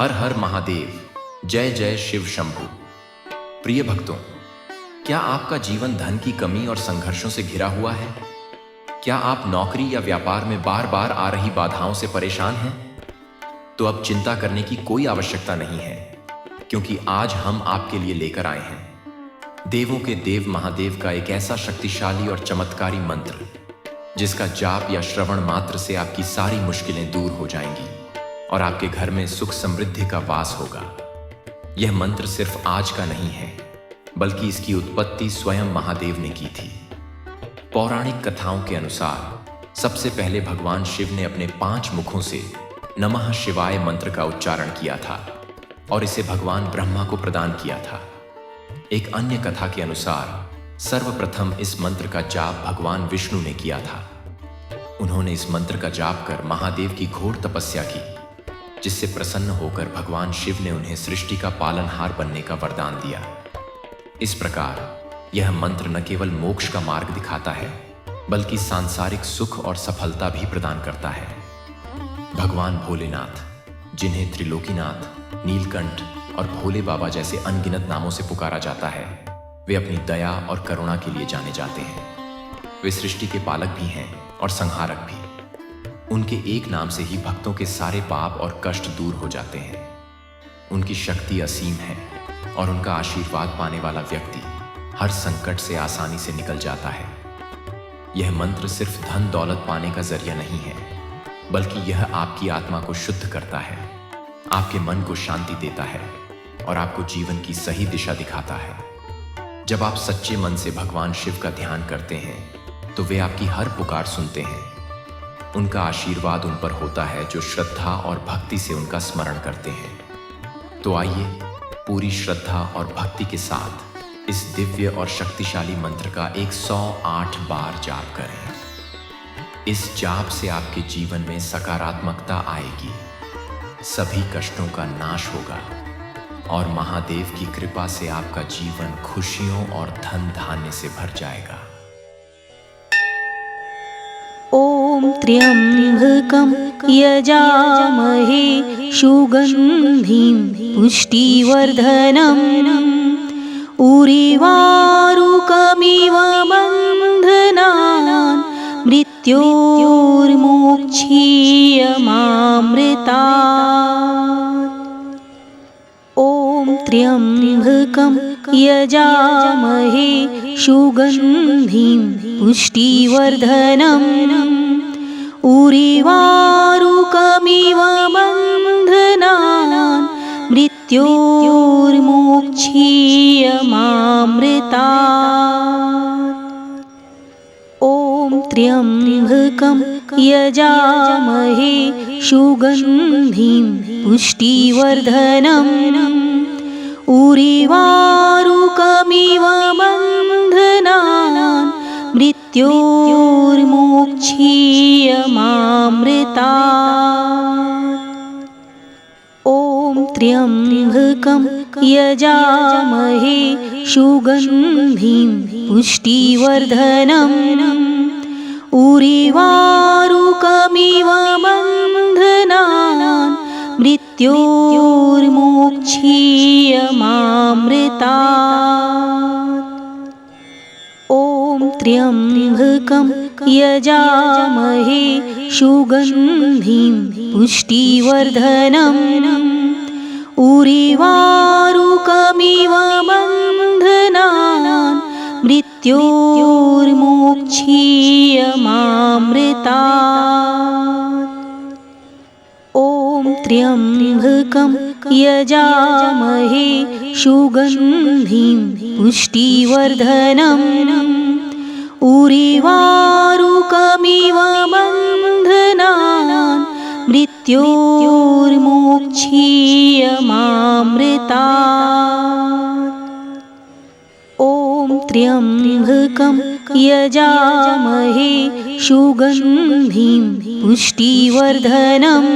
हर हर महादेव, जय जय शिव शंभु। प्रिय भक्तों, क्या आपका जीवन धन की कमी और संघर्षों से घिरा हुआ है? क्या आप नौकरी या व्यापार में बार बार आ रही बाधाओं से परेशान हैं? तो अब चिंता करने की कोई आवश्यकता नहीं है, क्योंकि आज हम आपके लिए लेकर आए हैं देवों के देव महादेव का एक ऐसा शक्तिशाली और चमत्कारी मंत्र, जिसका जाप या श्रवण मात्र से आपकी सारी मुश्किलें दूर हो जाएंगी और आपके घर में सुख समृद्धि का वास होगा। यह मंत्र सिर्फ आज का नहीं है, बल्कि इसकी उत्पत्ति स्वयं महादेव ने की थी। पौराणिक कथाओं के अनुसार सबसे पहले भगवान शिव ने अपने 5 मुखों से नमः शिवाय मंत्र का उच्चारण किया था और इसे भगवान ब्रह्मा को प्रदान किया था। एक अन्य कथा के अनुसार सर्वप्रथम इस मंत्र का जाप भगवान विष्णु ने किया था। उन्होंने इस मंत्र का जाप कर महादेव की घोर तपस्या की, जिससे प्रसन्न होकर भगवान शिव ने उन्हें सृष्टि का पालनहार बनने का वरदान दिया। इस प्रकार यह मंत्र न केवल मोक्ष का मार्ग दिखाता है, बल्कि सांसारिक सुख और सफलता भी प्रदान करता है। भगवान भोलेनाथ, जिन्हें त्रिलोकीनाथ, नीलकंठ और भोले बाबा जैसे अनगिनत नामों से पुकारा जाता है, वे अपनी दया और करुणा के लिए जाने जाते हैं। वे सृष्टि के पालक भी हैं और संहारक भी। उनके एक नाम से ही भक्तों के सारे पाप और कष्ट दूर हो जाते हैं। उनकी शक्ति असीम है और उनका आशीर्वाद पाने वाला व्यक्ति हर संकट से आसानी से निकल जाता है। यह मंत्र सिर्फ धन दौलत पाने का जरिया नहीं है, बल्कि यह आपकी आत्मा को शुद्ध करता है, आपके मन को शांति देता है और आपको जीवन की सही दिशा दिखाता है। जब आप सच्चे मन से भगवान शिव का ध्यान करते हैं, तो वे आपकी हर पुकार सुनते हैं। उनका आशीर्वाद उन पर होता है जो श्रद्धा और भक्ति से उनका स्मरण करते हैं। तो आइए पूरी श्रद्धा और भक्ति के साथ इस दिव्य और शक्तिशाली मंत्र का 108 बार जाप करें। इस जाप से आपके जीवन में सकारात्मकता आएगी, सभी कष्टों का नाश होगा और महादेव की कृपा से आपका जीवन खुशियों और धन धान्य से भर जाएगा। ॐ त्र्यम्बकं यजामहे सुगन्धिं पुष्टिवर्धनम् उर्वारुकमिव बन्धनान् मृत्योर्मोक्षीयमामृतात्। ॐ त्र्यम्बकं यजामहे सुगन्धिं पुष्टिवर्धनम् उर्वारुकमिव बन्धनान् मृत्योर्मोक्षीयमामृतात्। ॐ त्र्यम्बकं यजामहे सुगन्धिं पुष्टिवर्धनम् उर्वारुकमिव बन्धनान् मृत्योर्मोक्षीयमामृतात्। ॐ त्र्यम्बकं यजामहे सुगन्धिं पुष्टिवर्धनम् उर्वारुकमिव बन्धनान् मृत्योर्मोक्षीयमामृतात्। ॐ त्र्यम्बकं यजामहे सुगन्धिं पुष्टिवर्धनम् उर्वारुकमिव बन्धनान् मृत्योर्मोक्षीयमामृतात्। ॐ त्र्यम्बकं यजामहे सुगन्धिं पुष्टिवर्धनम् उर्वारुकमिव बन्धनान् मृत्योर्मोक्षीयमामृतात्। ॐ त्र्यम्बकं यजामहे सुगन्धिं पुष्टिवर्धनम्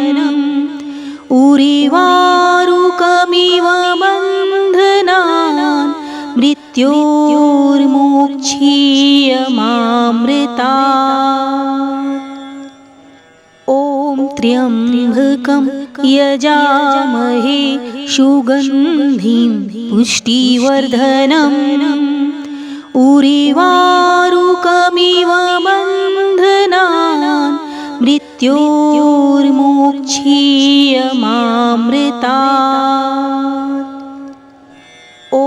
उर्वारुकमिव बन्धनान् मृत्योर्मोक्षीयमामृतात्। ॐ त्र्यम्बकं यजामहे सुगन्धिं पुष्टिवर्धनम् उर्वारुकमिव बन्धनान् मृत्योर्मोक्षीयमामृतात्। ॐ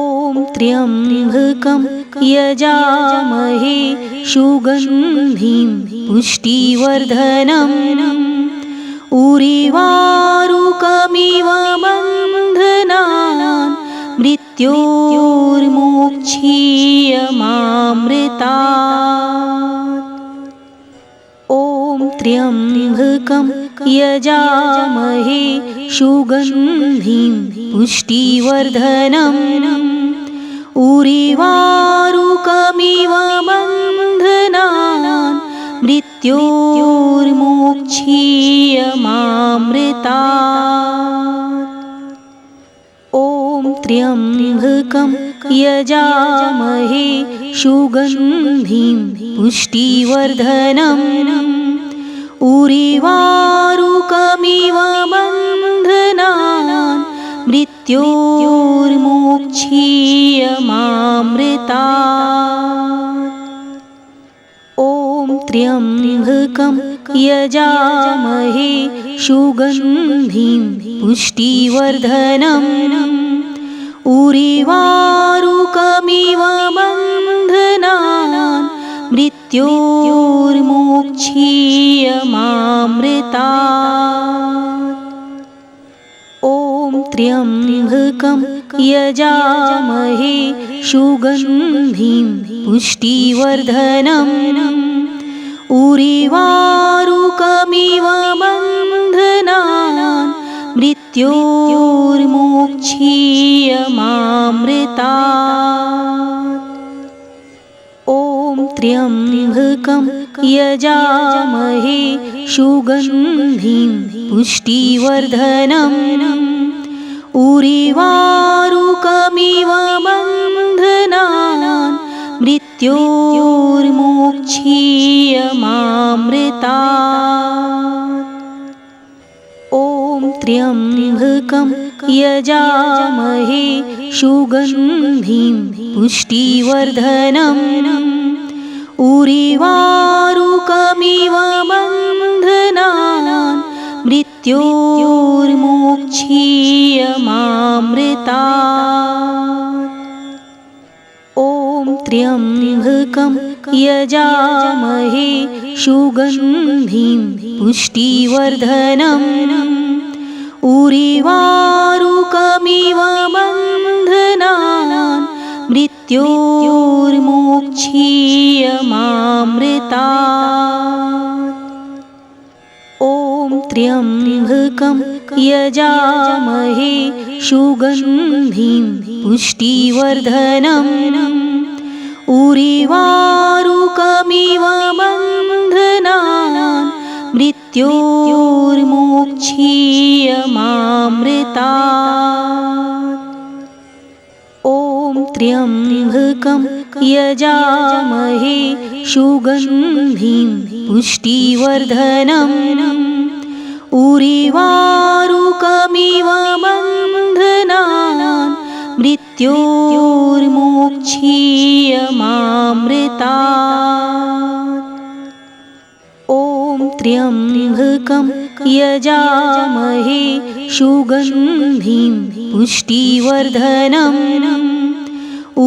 त्र्यम्बकं यजामहे सुगन्धिं पुष्टिवर्धनम् उर्वारुकमिव बन्धनान् मृत्योर्मोक्षीयमामृतात्। ॐ त्र्यम्बकं यजामहे सुगन्धिं पुष्टिवर्धनम् उर्वारुकमिव बन्धनान् मृत्योर्मोक्षीयमामृतात्। ॐ त्र्यम्बकं यजामहे सुगन्धिं पुष्टिवर्धनम् उर्वारुकमिव बन्धनान् मृत्योर्मोक्षीयमामृतात्। ॐ त्र्यम्बकं यजामहे सुगन्धिं पुष्टिवर्धनम् उर्वारुकमिव बन्धनान् मृत्योर्मोक्षीयमामृतात्। ॐ त्र्यम्बकं यजामहे सुगन्धिं पुष्टिवर्धनम् उर्वारुकमिव बन्धनान् मृत्योर्मोक्षीयमामृतात्। ॐ त्र्यम्बकं यजामहे सुगन्धिं पुष्टिवर्धनम् उर्वारुकमिव बन्धनान् मृत्योर्मोक्षीयमामृतात्। ॐ त्र्यम्बकं यजामहे सुगन्धिं पुष्टिवर्धनम् उर्वारुकमिव बन्धनान् मृत्योर्मोक्षीयमामृतात्। ॐ त्र्यम्बकं यजामहे सुगन्धिं पुष्टिवर्धनम् उर्वारुकमिव बन्धनान् मृत्योर्मोक्षीयमामृतात्। ॐ त्र्यम्बकं यजामहे सुगन्धिं पुष्टिवर्धनम् उर्वारुकमिव बन्धनान् मृत्योर्मोक्षीयमामृतात्। ॐ त्र्यम्बकं यजामहे सुगन्धिं पुष्टिवर्धनम् उर्वारुकमिव बन्धनान् मृत्योर्मोक्षीयमामृतात्। ॐ त्र्यम्बकं यजामहे सुगन्धिं पुष्टिवर्धनम्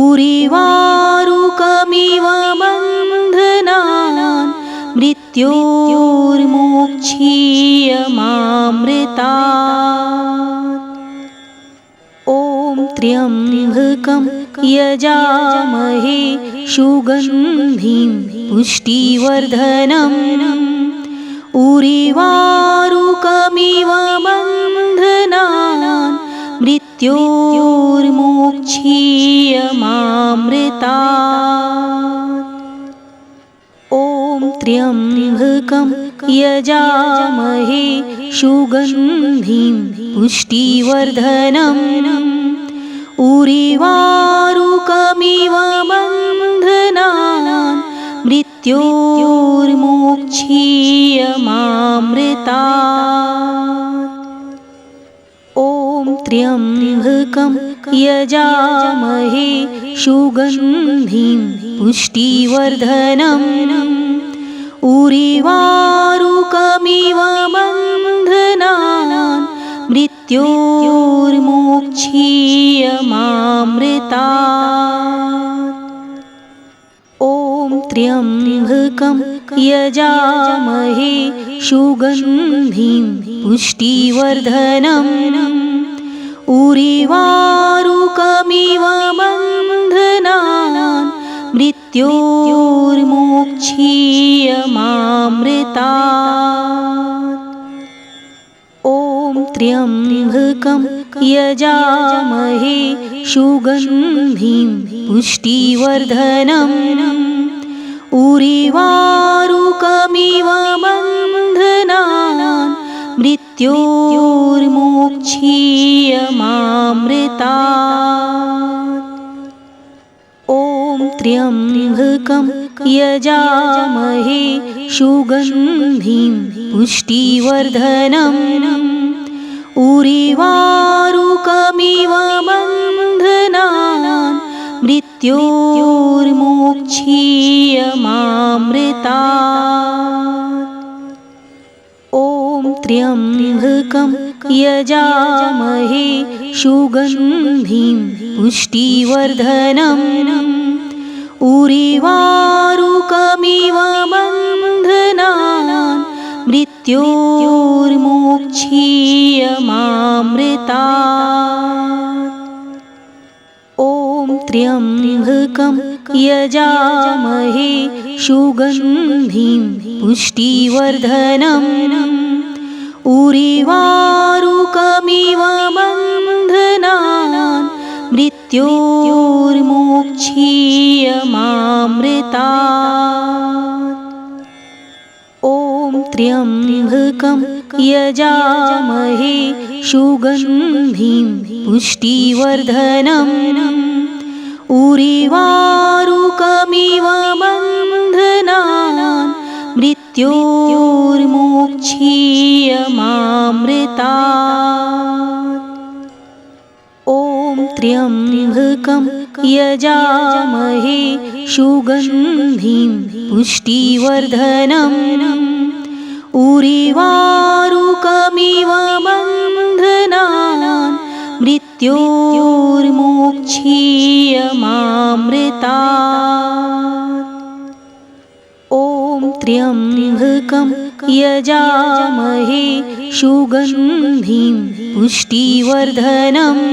उर्वारुकमिव बन्धनान् मृत्योर्मोक्षीयमामृतात्। ॐ त्र्यम्बकं यजामहे सुगन्धिं पुष्टिवर्धनम् उर्वारुकमिव बन्धनान् मृत्योर्मोक्षीयमामृतात्। ॐ त्र्यम्बकं यजामहे सुगन्धिं पुष्टिवर्धनम् उर्वारुकमिव बन्धनान् मृत्योर्मोक्षीयमामृतात्। मृत्योर्मोक्षीयमामृतात्। ॐ त्र्यम्बकं यजामहे सुगन्धिं पुष्टिवर्धनम् उर्वारुकमिव बन्धनान् मृत्योर्मोक्षीयमामृतात्। ॐ त्र्यम्बकं यजामहे सुगन्धिं पुष्टिवर्धनम् उर्वारुकमिव बन्धनान् मृत्योर्मोक्षीयमामृतात्। ॐ त्र्यम्बकं यजामहे सुगन्धिं पुष्टिवर्धनम् उर्वारुकमिव बन्धनान् मृत्योर्मोक्षीयमामृतात्। ॐ त्र्यम्बकं यजामहे सुगन्धिं पुष्टिवर्धनम् उर्वारुकमिव बन्धनान् मृत्योर्मोक्षीयमामृतात्। ॐ त्र्यम्बकं यजामहे सुगन्धिं पुष्टिवर्धनम् उर्वारुकमिव बन्धनान् मृत्योर्मोक्षीयमामृतात्। ॐ त्र्यम्बकं यजामहे सुगन्धिं पुष्टिवर्धनम् उर्वारुकमिव बन्धनान् मृत्योर्मोक्षीयमामृतात्। ॐ त्र्यम्बकं यजामहे सुगन्धिं पुष्टिवर्धनम् उर्वारुकमिव बन्धनान् मृत्योर्मोक्षीयमामृतात्। ॐ त्र्यम्बकं यजामहे सुगन्धिं पुष्टिवर्धनम् उर्वारुकमिव बन्धनान् मृत्योर्मोक्षीयमामृतात्। ॐ त्र्यम्बकं यजामहे सुगन्धिं पुष्टिवर्धनम्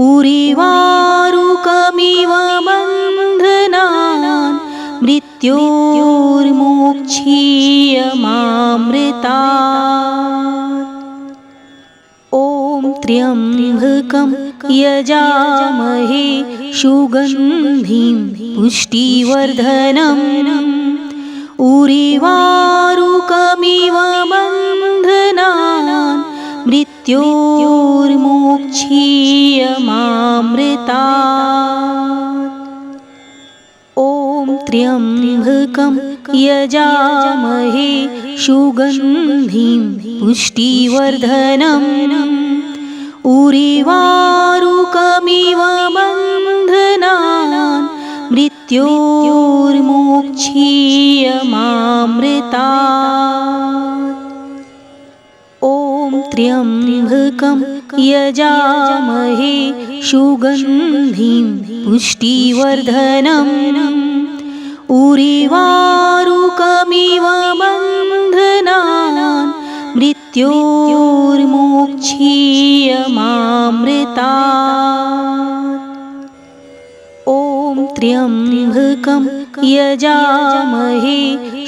उर्वारुकमिव बन्धनान् मृत्योर्मोक्षीयमामृतात्। ॐ त्र्यम्बकं यजामहे सुगन्धिं पुष्टिवर्धनम् उर्वारुकमिव बन्धनान् मृत्योर्मोक्षीयमामृतात्। ॐ त्र्यम्बकं यजामहे सुगन्धिं पुष्टिवर्धनम् उर्वारुकमिव बन्धनान् मृत्योर्मोक्षीयमामृतात्। ॐ त्र्यम्बकं यजामहे सुगन्धिं पुष्टिवर्धनम् उर्वारुकमिव बन्धनान् मृत्योर्मोक्षीयमामृतात्। ॐ त्र्यम्बकं यजामहे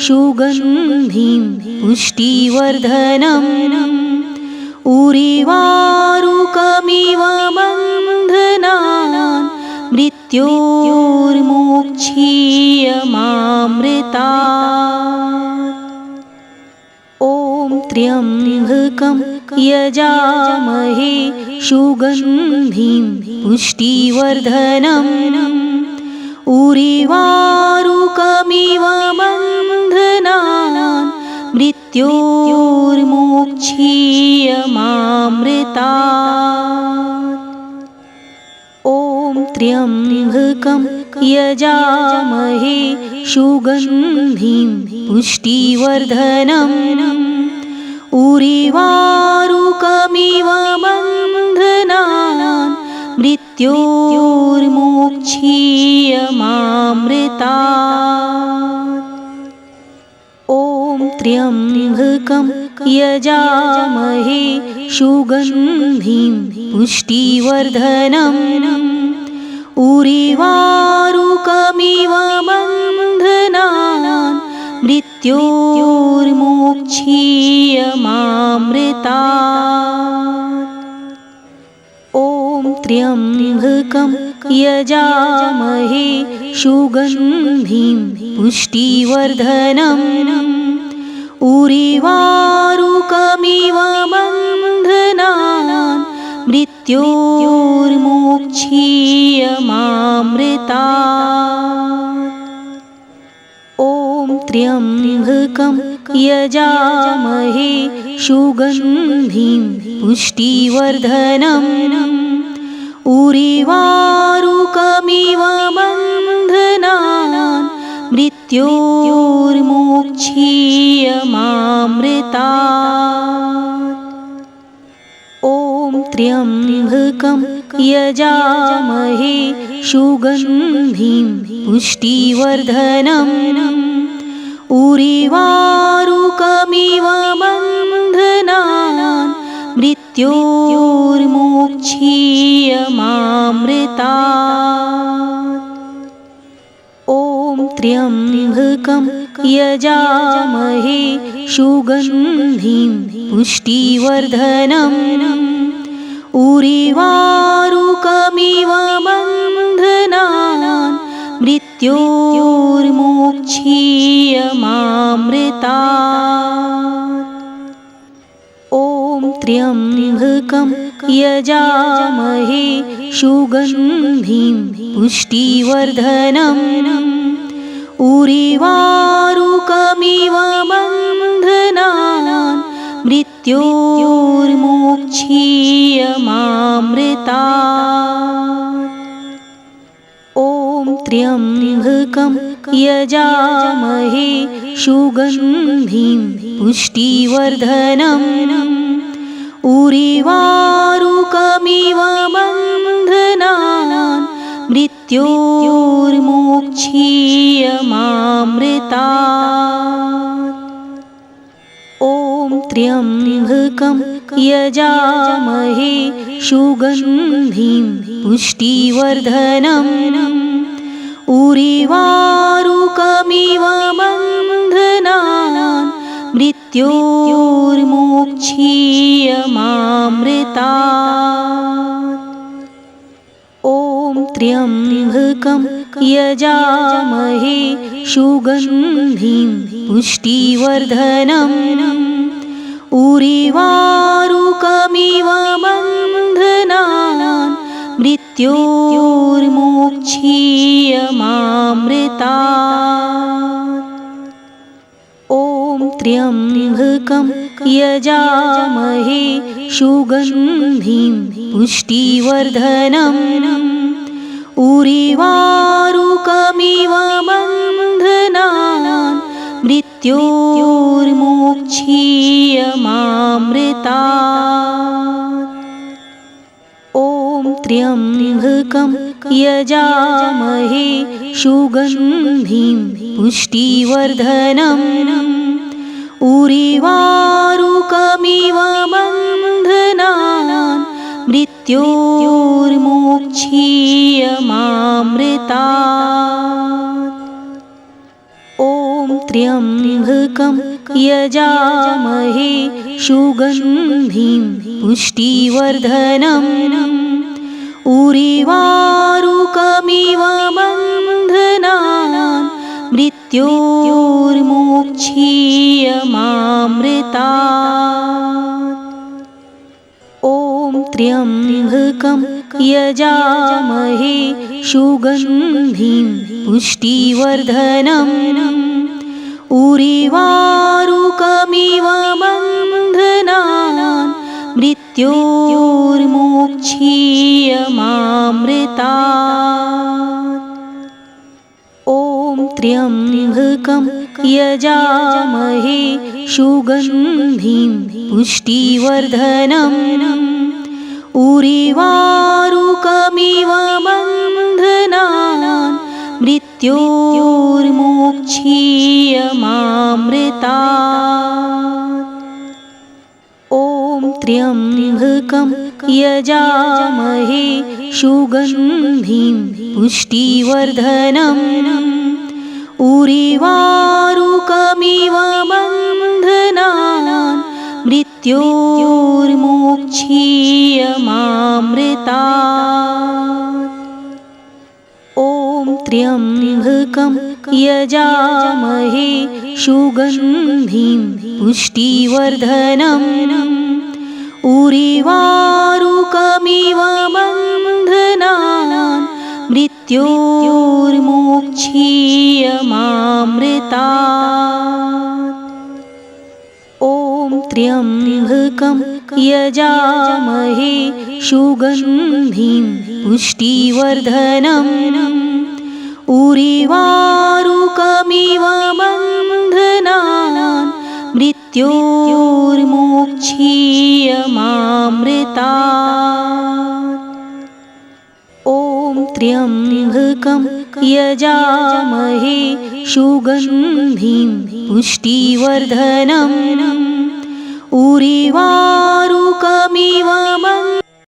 सुगन्धिं पुष्टिवर्धनम् उर्वारुकमिव बन्धनान् मृत्योर्मोक्षीयमामृतात्। ॐ त्र्यम्बकं यजामहे सुगन्धिं पुष्टिवर्धनम् उर्वारुकमिव उरीवारुकमिव बन्धनान् मृत्योर्मोक्षीयमामृतात्। ॐ त्र्यम्बकं यजामहे सुगन्धिं पुष्टिवर्धनम् उरीवारुकमिव बन्धनान् मृत्योर्मोक्षीयमामृतात्। ॐ त्र्यम्बकं यजामहे सुगन्धिं पुष्टिवर्धनम् उरीवारुकमिव बन्धनान् मृत्योर्मोक्षीयमामृतात्। ॐ त्र्यम्बकं यजामहे सुगन्धिं पुष्टिवर्धनम् उरीवारुकमिव बन्धनान् मृत्योर्मोक्षीयमामृतात्। ॐ त्र्यम्बकं यजामहे सुगन्धिं पुष्टिवर्धनम् उरीवारुकमिव बन्धनान् मृत्योर्मोक्षीयमामृतात्। ॐ त्र्यम्बकं यजामहे सुगन्धिं पुष्टिवर्धनम् उरीवारुकमिव बन्धनान् मृत्योर्मोक्षीयमामृतात्। ॐ त्र्यम्बकं यजामहे सुगन्धिं पुष्टिवर्धनम् उरीवारुकमिव बन्धनान् मृत्योर्मोक्षीयमामृतात्। ॐ त्र्यम्बकं यजामहे सुगन्धिं पुष्टिवर्धनम् उरीवारुकमिव बन्धनान् मृत्योर्मोक्षीयमामृतात्। ॐ त्र्यम्बकं यजामहे सुगन्धिं पुष्टिवर्धनम् उरीवारुकमिव बन्धनान् मृत्योर्मोक्षीयमामृतात्। ॐ त्र्यम्बकं यजामहे सुगन्धिं पुष्टिवर्धनम् उरीवारुकमिव बन्धनान् मृत्योर्मोक्षीयमामृतात्। ॐ त्र्यम्बकं यजामहे सुगन्धिं पुष्टिवर्धनम् उरीवारुकमिव बन्धनान् मृत्योर्मोक्षीयमामृतात्। ॐ त्र्यम्बकं यजामहे सुगन्धिं पुष्टिवर्धनम् उरीवारुकमिव बन्धनान् मृत्योर्मोक्षीयमामृतात्। ॐ त्र्यम्बकं यजामहे सुगन्धिं पुष्टिवर्धनम् उरीवारुकमिव बन्धनान् मृत्योर्मोक्षीयमामृतात्। ॐ त्र्यम्बकं यजामहे सुगन्धिं पुष्टिवर्धनम् उरीवारुकमिव बन्धनान् मृत्योर्मोक्षीयमामृतात्। ॐ त्र्यम्बकं यजामहे सुगन्धिं पुष्टिवर्धनम् उर्वारुकमिव बन्धनान् मृत्योर्मोक्षीयमामृतात्। ॐ त्र्यम्बकं यजामहे सुगन्धिं पुष्टिवर्धनम् उर्वारुकमिव बन्धनान् मृत्योर्मोक्षीयमामृतात्। ॐ त्र्यम्बकं यजामहे सुगन्धिं पुष्टिवर्धनम् उर्वारुकमिव बन्धनान् मृत्योर्मोक्षीयमामृतात्। ॐ त्र्यम्बकं यजामहे सुगन्धिं पुष्टिवर्धनम् उर्वारुकमिव बन्धनान् मृत्योर्मोक्षीयमामृतात्। ॐ त्र्यम्बकं यजामहे सुगन्धिं पुष्टिवर्धनम् उर्वारुकमिव बन्धनान् मृत्योर्मोक्षीयमामृतात्। ॐ त्र्यम्बकं यजामहे सुगन्धिं पुष्टिवर्धनम् उर्वारुकमिव